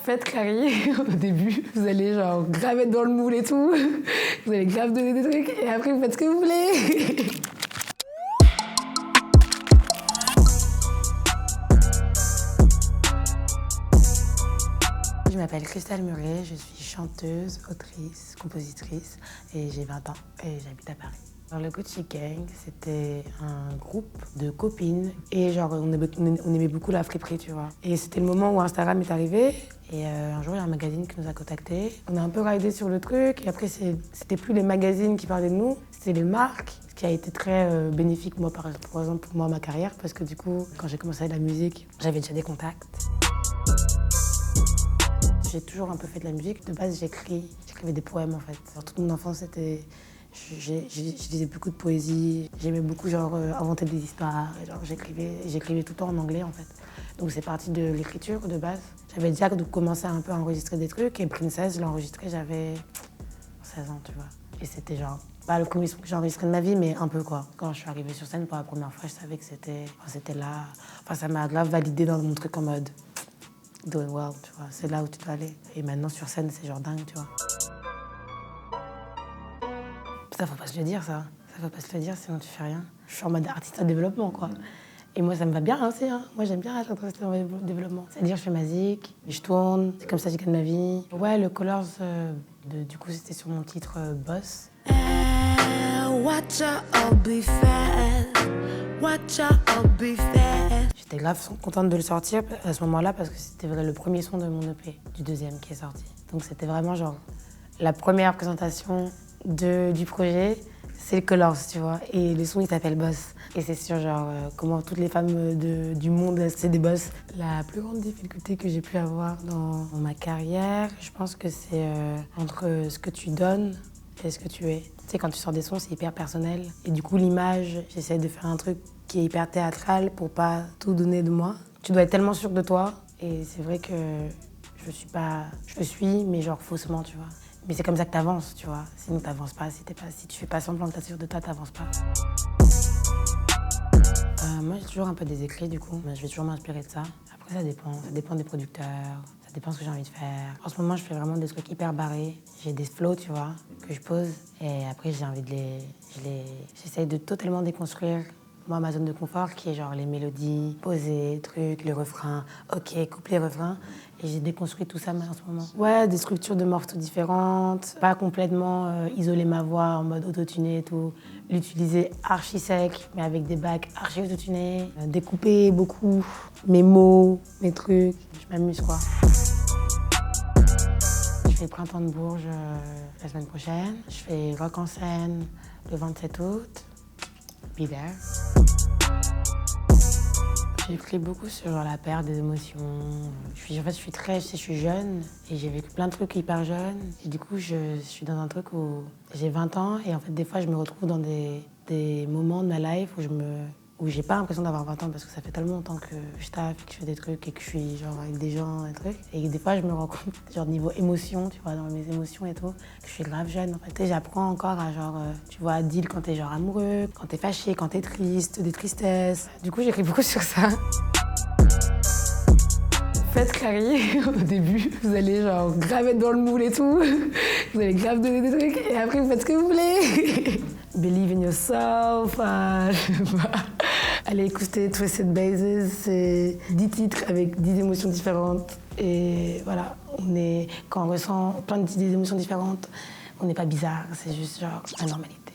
Faites carré au début, vous allez genre grave être dans le moule et tout, vous allez grave donner des trucs et après vous faites ce que vous voulez. Je m'appelle Christelle Muret, je suis chanteuse, autrice, compositrice et j'ai 20 ans et j'habite à Paris. Alors, le Gucci Gang, c'était un groupe de copines et genre on aimait beaucoup la friperie, tu vois. Et c'était le moment où Instagram est arrivé et un jour il y a un magazine qui nous a contactés. On a un peu ridé sur le truc et après c'était plus les magazines qui parlaient de nous, c'était les marques. Ce qui a été très bénéfique moi par exemple pour moi ma carrière parce que du coup quand j'ai commencé la musique, j'avais déjà des contacts. J'ai toujours un peu fait de la musique. De base, j'écrivais des poèmes en fait. Alors, toute mon enfance, je lisais beaucoup de poésie. J'aimais beaucoup inventer des histoires. J'écrivais tout le temps en anglais en fait. Donc c'est parti de l'écriture de base. J'avais déjà commencé un peu à enregistrer des trucs et Princess, je l'ai enregistré, j'avais 16 ans, tu vois. Et c'était genre pas le premier son que j'ai enregistré de ma vie, mais un peu quoi. Quand je suis arrivée sur scène pour la première fois, je savais que c'était là. Enfin, ça m'a grave validé dans mon truc en mode doing well, tu vois, c'est là où tu dois aller. Et maintenant, sur scène, c'est genre dingue, tu vois. Ça, faut pas se le dire, ça. Ça, faut pas se le dire, sinon tu fais rien. Je suis en mode artiste en développement, quoi. Et moi, ça me va bien aussi, hein. Moi, j'aime bien être artiste en développement. C'est-à-dire, je fais ma zik, je tourne, c'est comme ça que je gagne ma vie. Ouais, le Colors, du coup, c'était sur mon titre Boss. J'étais grave contente de le sortir à ce moment-là parce que c'était le premier son de mon EP, du deuxième qui est sorti. Donc c'était vraiment genre la première présentation du projet, c'est le Colors, tu vois. Et le son il s'appelle Boss. Et c'est sur genre comment toutes les femmes du monde c'est des boss. La plus grande difficulté que j'ai pu avoir dans ma carrière, je pense que c'est entre ce que tu donnes et ce que tu es. Tu sais, quand tu sors des sons, c'est hyper personnel. Et du coup, l'image, j'essaie de faire un truc qui est hyper théâtral pour pas tout donner de moi. Tu dois être tellement sûr de toi. Et c'est vrai que je le suis, mais genre faussement, tu vois. Mais c'est comme ça que t'avances, tu vois. Sinon, t'avances pas. Si tu fais pas semblant que t'es sûr de toi, t'avances pas. Moi, j'ai toujours un peu des écrits, du coup. Je vais toujours m'inspirer de ça. Après, ça dépend des producteurs. Ça dépend ce que j'ai envie de faire. En ce moment, je fais vraiment des trucs hyper barrés. J'ai des flows, tu vois, que je pose. Et après, j'ai envie de j'essaye de totalement déconstruire, moi, ma zone de confort, qui est genre les mélodies, poser, trucs, les refrains. Ok, couplet, refrain. Et j'ai déconstruit tout ça en ce moment. Ouais, des structures de morceaux différentes. Pas complètement isoler ma voix en mode autotuné et tout. L'utiliser archi sec, mais avec des bacs archi autotunés. Découper beaucoup mes mots, mes trucs. Je m'amuse, quoi. Je fais le Printemps de Bourges la semaine prochaine. Je fais Rock en scène le 27 août. Be there. J'ai écrit beaucoup sur la perte des émotions. Je suis jeune et j'ai vécu plein de trucs hyper jeunes. Et du coup, je suis dans un truc où j'ai 20 ans et en fait, des fois, je me retrouve dans des moments de ma life où j'ai pas l'impression d'avoir 20 ans parce que ça fait tellement longtemps que je taffe, que je fais des trucs et que je suis genre avec des gens et trucs. Et des fois, je me rends compte, genre niveau émotion, tu vois, dans mes émotions et tout, que je suis grave jeune. En fait, tu sais, j'apprends encore à genre, tu vois, à deal quand t'es genre amoureux, quand t'es fâché, quand t'es triste, des tristesses. Du coup, j'écris beaucoup sur ça. Faites carré au début, vous allez genre grave être dans le moule et tout, vous allez grave donner des trucs et après vous faites ce que vous voulez. Believe in yourself, je sais pas. Allez écouter Twisted Bases, c'est 10 titres avec 10 émotions différentes. Et voilà, quand on ressent plein d'émotions différentes, on n'est pas bizarre, c'est juste genre anormalité.